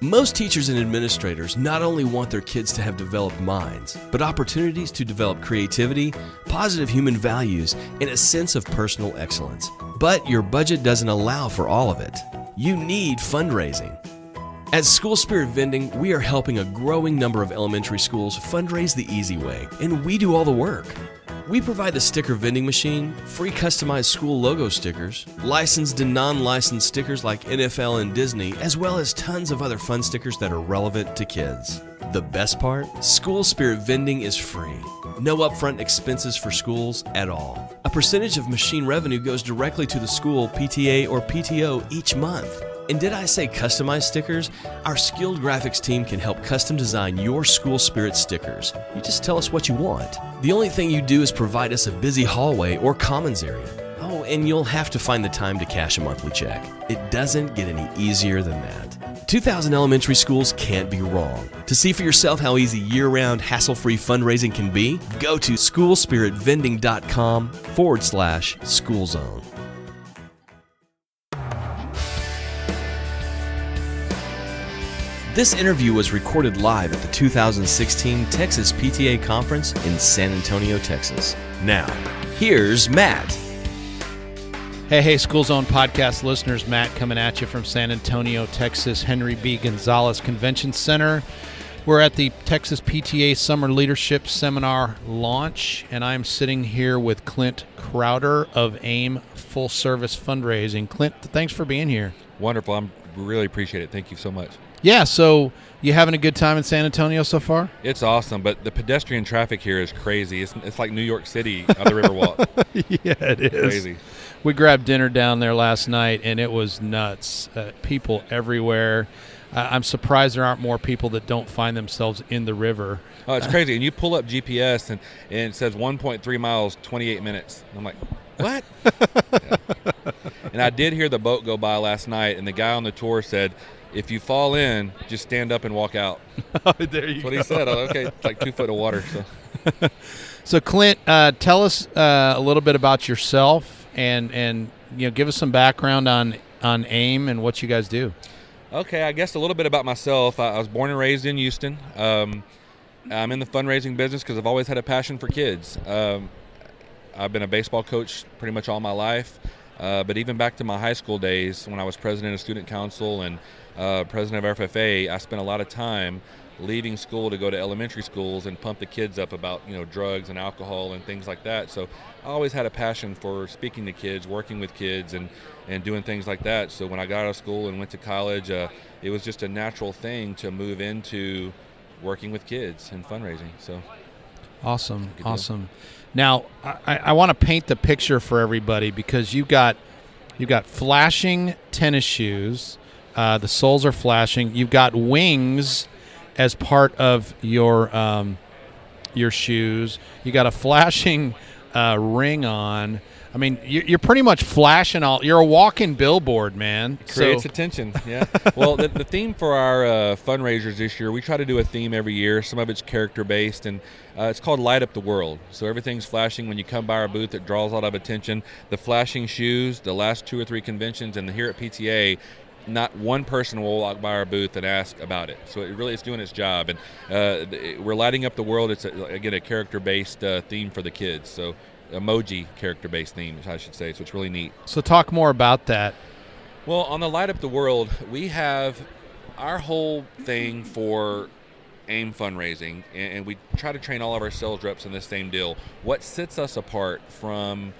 Most teachers and administrators not only want their kids to have developed minds, but opportunities to develop creativity, positive human values, and a sense of personal excellence. But your budget doesn't allow for all of it. You need fundraising. At School Spirit Vending, we are helping a growing number of elementary schools fundraise the easy way, and we do all the work. We provide the sticker vending machine, free customized school logo stickers, licensed and non-licensed stickers like NFL and Disney, as well as tons of other fun stickers that are relevant to kids. The best part? School Spirit Vending is free. No upfront expenses for schools at all. A percentage of machine revenue goes directly to the school, PTA, or PTO each month. And did I say customized stickers? Our skilled graphics team can help custom design your School Spirit stickers. You just tell us what you want. The only thing you do is provide us a busy hallway or commons area. Oh, and you'll have to find the time to cash a monthly check. It doesn't get any easier than that. 2,000 elementary schools can't be wrong. To see for yourself how easy year-round, hassle-free fundraising can be, go to schoolspiritvending.com/schoolzone. This interview was recorded live at the 2016 Texas PTA Conference in San Antonio, Texas. Now, here's Matt. Hey, School Zone podcast listeners, Matt coming at you from San Antonio, Texas, Henry B. Gonzalez Convention Center. We're at the Texas PTA Summer Leadership Seminar launch, and I'm sitting here with Clint Crowder of AIM Full Service Fundraising. Clint, thanks for being here. Wonderful. I really appreciate it. Thank you so much. Yeah, so you having a good time in San Antonio so far? It's awesome, but the pedestrian traffic here is crazy. It's like New York City on the Riverwalk. Yeah, it is. Crazy. We grabbed dinner down there last night, and it was nuts. People everywhere. I'm surprised there aren't more people that don't find themselves in the river. Oh, it's crazy. And you pull up GPS, and it says 1.3 miles, 28 minutes. I'm like, what? Yeah. And I did hear the boat go by last night, and the guy on the tour said, if you fall in, just stand up and walk out. Oh, there you That's what go. he said. Okay, it's like 2 foot of water. So, So Clint, tell us a little bit about yourself, and give us some background on AIM and what you guys do. okay, I guess a little bit about myself. I was born and raised in Houston. I'm in the fundraising business because I've always had a passion for kids. I've been a baseball coach pretty much all my life. But even back to my high school days when I was president of student council and president of FFA, I spent a lot of time leaving school to go to elementary schools and pump the kids up about drugs and alcohol and things like that. So I always had a passion for speaking to kids, working with kids, and doing things like that. So when I got out of school and went to college, it was just a natural thing to move into working with kids and fundraising. So Awesome. Now, I want to paint the picture for everybody because you've got flashing tennis shoes. The soles are flashing. You've got wings as part of your shoes. You got a flashing ring on. I mean, you're pretty much flashing all. You're a walking billboard, man. Creates attention, yeah. Well, the theme for our fundraisers this year, we try to do a theme every year. Some of it's character-based, and it's called Light Up the World. So everything's flashing. When you come by our booth, it draws a lot of attention. The flashing shoes, the last 2 or 3 conventions, and here at PTA, not one person will walk by our booth and ask about it. So it really is doing its job. And we're lighting up the world. It's, again, a character-based theme for the kids. So emoji character-based theme, I should say. So it's really neat. So talk more about that. Well, on the Light Up the World, we have our whole thing for AIM fundraising, and we try to train all of our sales reps in this same deal. What sets us apart from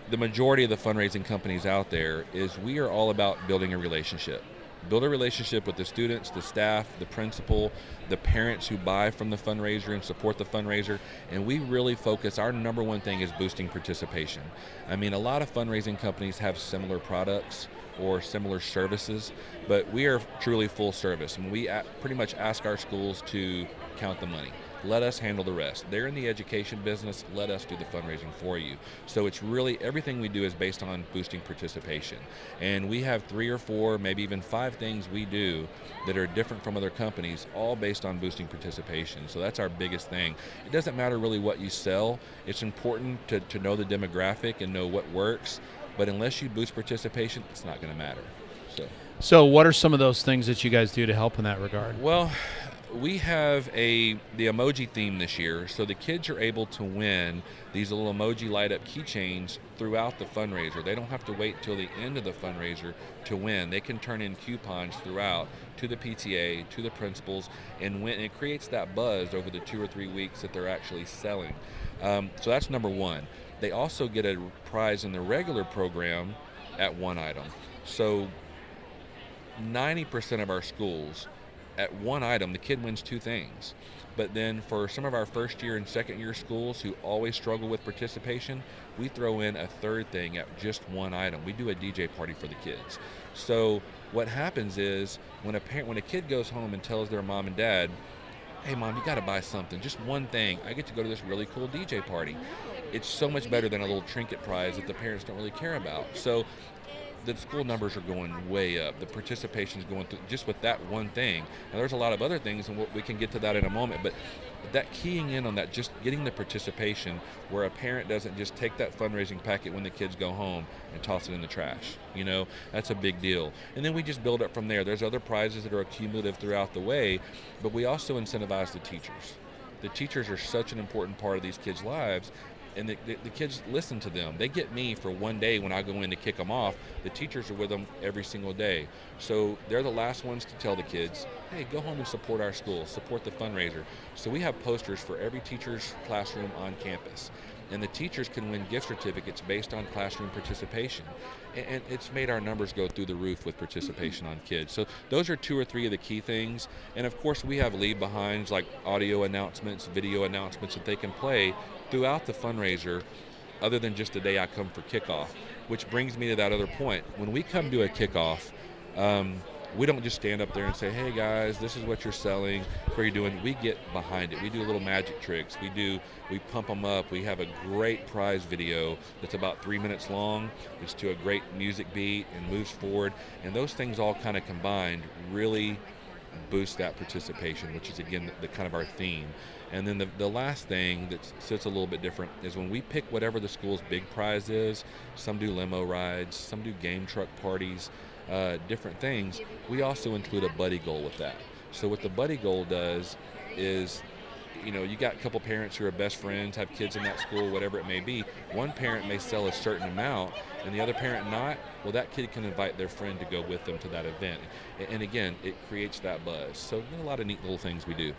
the majority of the fundraising companies out there is we are all about building a relationship. Build a relationship with the students, the staff, the principal, the parents who buy from the fundraiser and support the fundraiser, and we really focus, our number one thing is boosting participation. I mean, a lot of fundraising companies have similar products or similar services, but we are truly full service, and we pretty much ask our schools to count the money. Let us handle the rest. They're in the education business. Let us do the fundraising for you. So it's really, everything we do is based on boosting participation. And we have 3 or 4, maybe even 5 things we do that are different from other companies, all based on boosting participation. So that's our biggest thing. It doesn't matter really what you sell. It's important to know the demographic and know what works. But unless you boost participation, it's not going to matter. So So what are some of those things that you guys do to help in that regard? Well, we have the emoji theme this year, so the kids are able to win these little emoji light up keychains throughout the fundraiser. They don't have to wait till the end of the fundraiser to win. They can turn in coupons throughout to the PTA, to the principals, and win. And it creates that buzz over the 2 or 3 weeks that they're actually selling. So that's number one. They also get a prize in the regular program at one item. So 90% of our schools, at one item, the kid wins 2 things. But then for some of our first year and second year schools who always struggle with participation, we throw in a 3rd thing at just one item. We do a DJ party for the kids. So what happens is when a kid goes home and tells their mom and dad, hey mom, you gotta buy something, just one thing, I get to go to this really cool DJ party. It's so much better than a little trinket prize that the parents don't really care about. So the school numbers are going way up. The participation is going through just with that one thing. Now there's a lot of other things, and we can get to that in a moment, but that keying in on that, just getting the participation where a parent doesn't just take that fundraising packet when the kids go home and toss it in the trash. That's a big deal. And then we just build up from there. There's other prizes that are accumulative throughout the way, but we also incentivize the teachers. The teachers are such an important part of these kids' lives, and the kids listen to them. They get me for one day when I go in to kick them off. The teachers are with them every single day. So they're the last ones to tell the kids, hey, go home and support our school, support the fundraiser. So we have posters for every teacher's classroom on campus. And the teachers can win gift certificates based on classroom participation. And it's made our numbers go through the roof with participation on kids. So those are 2 or 3 of the key things. And of course we have leave behinds like audio announcements, video announcements that they can play throughout the fundraiser other than just the day I come for kickoff, which brings me to that other point. When we come to a kickoff, we don't just stand up there and say, hey guys, this is what you're selling, what are you doing? We get behind it. We do little magic tricks. We pump them up. We have a great prize video that's about 3 minutes long. It's to a great music beat and moves forward. And those things all kind of combined really boost that participation, which is again the kind of our theme. And then the last thing that sits a little bit different is when we pick whatever the school's big prize is. Some do limo rides, some do game truck parties, different things. We also include a buddy goal with that. So what the buddy goal does is, you got a couple parents who are best friends, have kids in that school, whatever it may be. One parent may sell a certain amount and the other parent not. Well, that kid can invite their friend to go with them to that event. And again, it creates that buzz. So a lot of neat little things we do.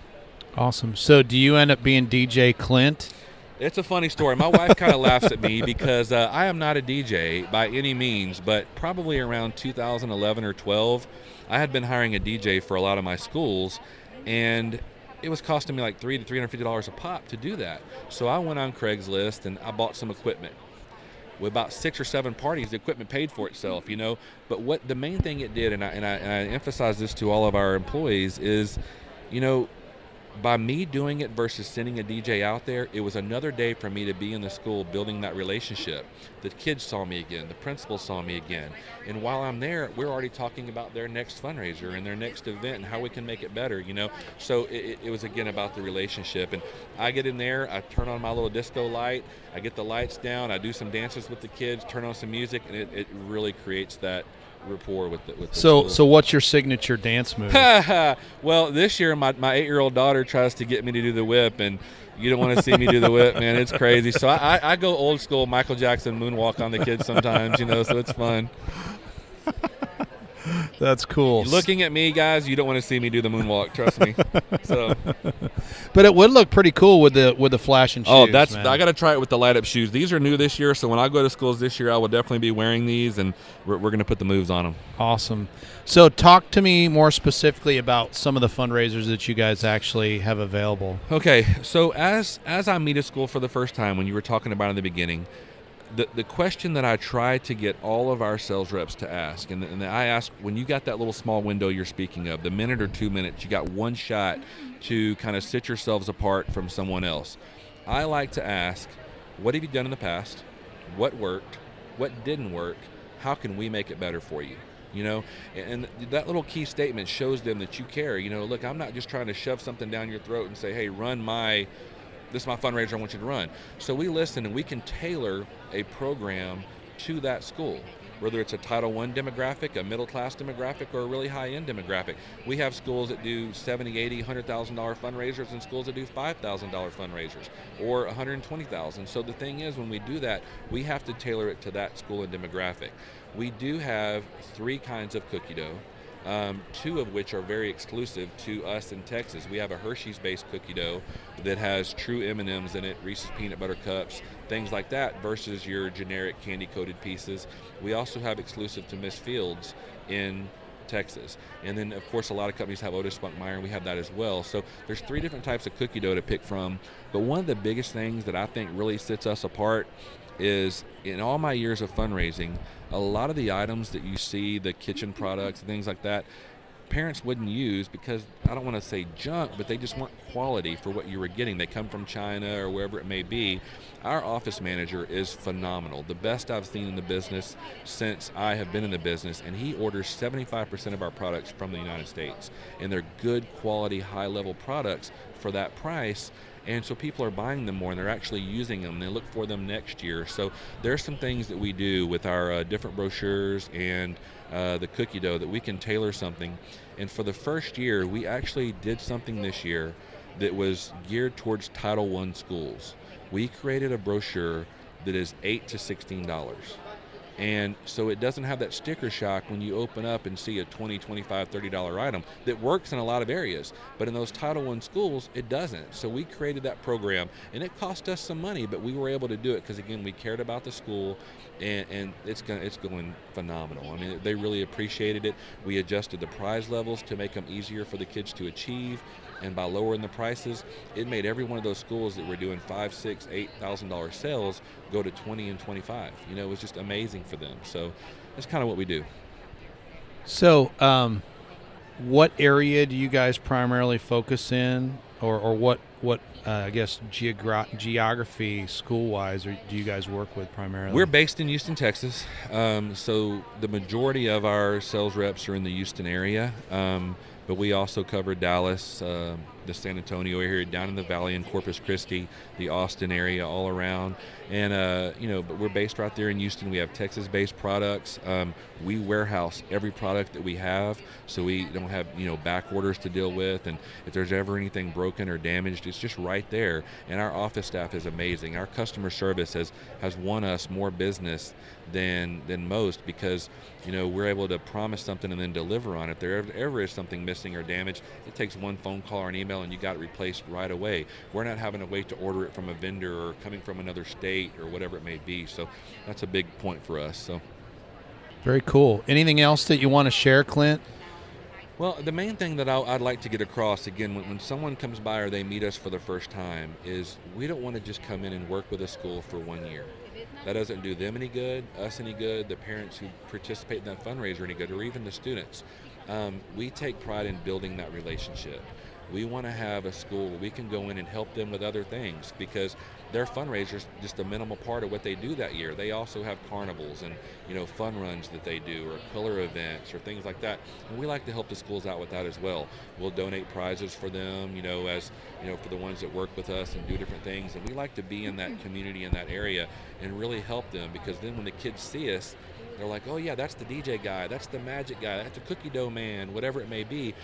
Awesome. So do you end up being DJ Clint? It's a funny story. My wife kind of laughs at me because I am not a DJ by any means, but probably around 2011 or 12, I had been hiring a DJ for a lot of my schools, and it was costing me like $300 to $350 a pop to do that. So I went on Craigslist and I bought some equipment. With about 6 or 7 parties, the equipment paid for itself, But what the main thing it did, and I emphasize this to all of our employees, is, by me doing it versus sending a DJ out there, it was another day for me to be in the school building that relationship. The kids saw me again, the principals saw me again. And while I'm there, we're already talking about their next fundraiser and their next event and how we can make it better, So it was again about the relationship. And I get in there, I turn on my little disco light, I get the lights down, I do some dances with the kids, turn on some music, and it really creates that rapport with the So what's your signature dance move? Well, this year my 8-year-old daughter tries to get me to do the whip, and you don't want to see me do the whip, man. It's crazy. So I go old school Michael Jackson moonwalk on the kids sometimes, so it's fun. That's cool. Looking at me, guys, you don't want to see me do the moonwalk, trust me. So, but it would look pretty cool with the flashing shoes. Man. I got to try it with the light up shoes. These are new this year, so when I go to schools this year, I will definitely be wearing these, and we're going to put the moves on them. Awesome. So talk to me more specifically about some of the fundraisers that you guys actually have available. Okay, so as I meet a school for the first time, when you were talking about in the beginning, the question that I try to get all of our sales reps to ask, and I ask, when you got that little small window you're speaking of, the minute or 2 minutes, you got one shot to kind of sit yourselves apart from someone else. I like to ask, what have you done in the past? What worked? What didn't work? How can we make it better for you? And that little key statement shows them that you care. Look, I'm not just trying to shove something down your throat and say, hey, this is my fundraiser I want you to run. So we listen, and we can tailor a program to that school. whether it's a Title I demographic, a middle-class demographic, or a really high-end demographic. We have schools that do $70,000, $80,000, $100,000 fundraisers and schools that do $5,000 fundraisers or $120,000. So the thing is, when we do that, we have to tailor it to that school and demographic. We do have 3 kinds of cookie dough. 2 of which are very exclusive to us in Texas. We have a Hershey's-based cookie dough that has true M&Ms in it, Reese's Peanut Butter Cups, things like that, versus your generic candy-coated pieces. We also have exclusive to Miss Fields in Texas. And then, of course, a lot of companies have Otis Spunkmeyer, and we have that as well. So there's 3 different types of cookie dough to pick from. But one of the biggest things that I think really sets us apart is, in all my years of fundraising, a lot of the items that you see, the kitchen products, things like that, parents wouldn't use because, I don't want to say junk, but they just weren't quality for what you were getting. They come from China or wherever it may be. Our office manager is phenomenal, the best I've seen in the business since I have been in the business, and he orders 75% of our products from the United States, and they're good quality, high-level products for that price. And so people are buying them more, and they're actually using them. They look for them next year. So there's some things that we do with our different brochures and the cookie dough that we can tailor something. And for the first year, we actually did something this year that was geared towards Title I schools. We created a brochure that is $8 to $16. And so it doesn't have that sticker shock when you open up and see a $20, $25, $30 item that works in a lot of areas. But in those Title I schools, it doesn't. So we created that program, and it cost us some money, but we were able to do it because, again, we cared about the school, and it's going phenomenal. I mean, they really appreciated it. We adjusted the prize levels to make them easier for the kids to achieve. And by lowering the prices, it made every one of those schools that were doing $5,000, $6,000, $8,000 sales go to 20 and 25. You know, it was just amazing for them. So that's kind of what we do. So, what area do you guys primarily focus in, or what I guess geography school-wise do you guys work with primarily? We're based in Houston, Texas. So the majority of our sales reps are in the Houston area. But we also cover Dallas, the San Antonio area, down in the valley in Corpus Christi, the Austin area, all around. And, but we're based right there in Houston. We have Texas-based products. We warehouse every product that we have, so we don't have, back orders to deal with. And if there's ever anything broken or damaged, it's just right there. And our office staff is amazing. Our customer service has won us more business than most because, we're able to promise something and then deliver on it. If there ever is something missing or damaged, it takes one phone call or an email and you got it replaced right away. We're not having to wait to order it from a vendor or coming from another state or whatever it may be. So that's a big point for us. So very cool. Anything else that you want to share, Clint? Well, the main thing that I'd like to get across, again, when someone comes by or they meet us for the first time, is we don't want to just come in and work with a school for 1 year. That doesn't do them any good, us any good, the parents who participate in that fundraiser any good, or even the students. We take pride in building that relationship. We want to have a school where we can go in and help them with other things because their fundraisers just a minimal part of what they do that year. They also have carnivals and fun runs that they do, or color events or things like that. And we like to help the schools out with that as well. We'll donate prizes for them, for the ones that work with us and do different things. And we like to be in that community in that area and really help them, because then when the kids see us, they're like, oh yeah, that's the DJ guy, that's the magic guy, that's the cookie dough man, whatever it may be.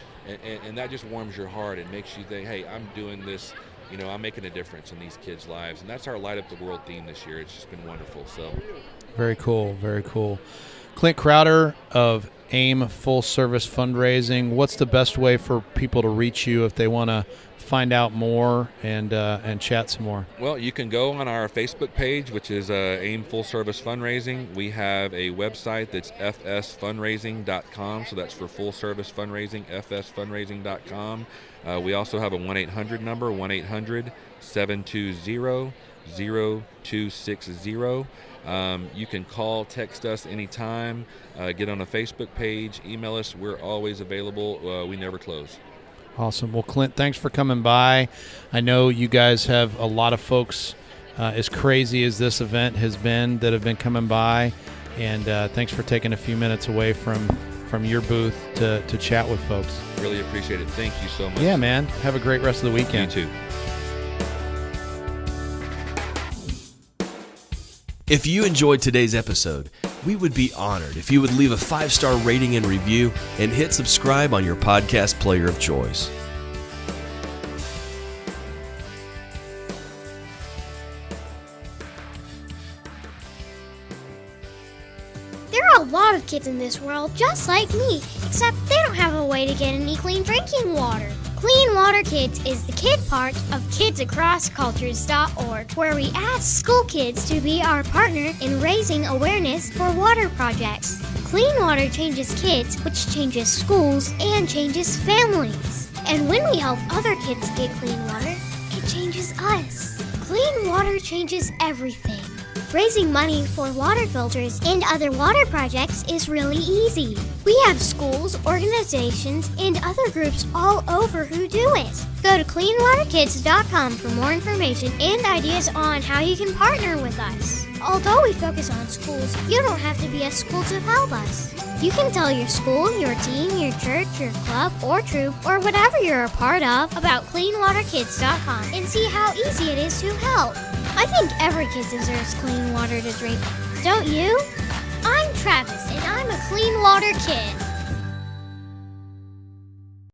And that just warms your heart and makes you think, hey, I'm doing this, I'm making a difference in these kids' lives. And that's our Light Up the World theme this year. It's just been wonderful. So very cool, very cool. Clint Crowder of AIM Full Service Fundraising. What's the best way for people to reach you if they want to find out more and chat some more? Well, you can go on our Facebook page, which is AIM Full Service Fundraising. We have a website that's fsfundraising.com, so that's for full service fundraising, fsfundraising.com. We also have a 1-800 number, 1-800-720-0260. You can call, text us anytime, get on a Facebook page, email us. We're always available. We never close. Awesome. Well, Clint, thanks for coming by. I know you guys have a lot of folks, as crazy as this event has been, that have been coming by. And thanks for taking a few minutes away from your booth to chat with folks. Really appreciate it. Thank you so much. Yeah, man. Have a great rest of the weekend. You too. If you enjoyed today's episode, we would be honored if you would leave a 5-star rating and review and hit subscribe on your podcast player of choice. There are a lot of kids in this world just like me, except they don't have a way to get any clean drinking water. Clean Water Kids is the kid part of kidsacrosscultures.org, where we ask school kids to be our partner in raising awareness for water projects. Clean water changes kids, which changes schools and changes families. And when we help other kids get clean water, it changes us. Clean water changes everything. Raising money for water filters and other water projects is really easy. We have schools, organizations, and other groups all over who do it. Go to cleanwaterkids.com for more information and ideas on how you can partner with us. Although we focus on schools, you don't have to be a school to help us. You can tell your school, your team, your church, your club, or troop, or whatever you're a part of about cleanwaterkids.com and see how easy it is to help. I think every kid deserves clean water to drink. Don't you? I'm Travis, and I'm a clean water kid.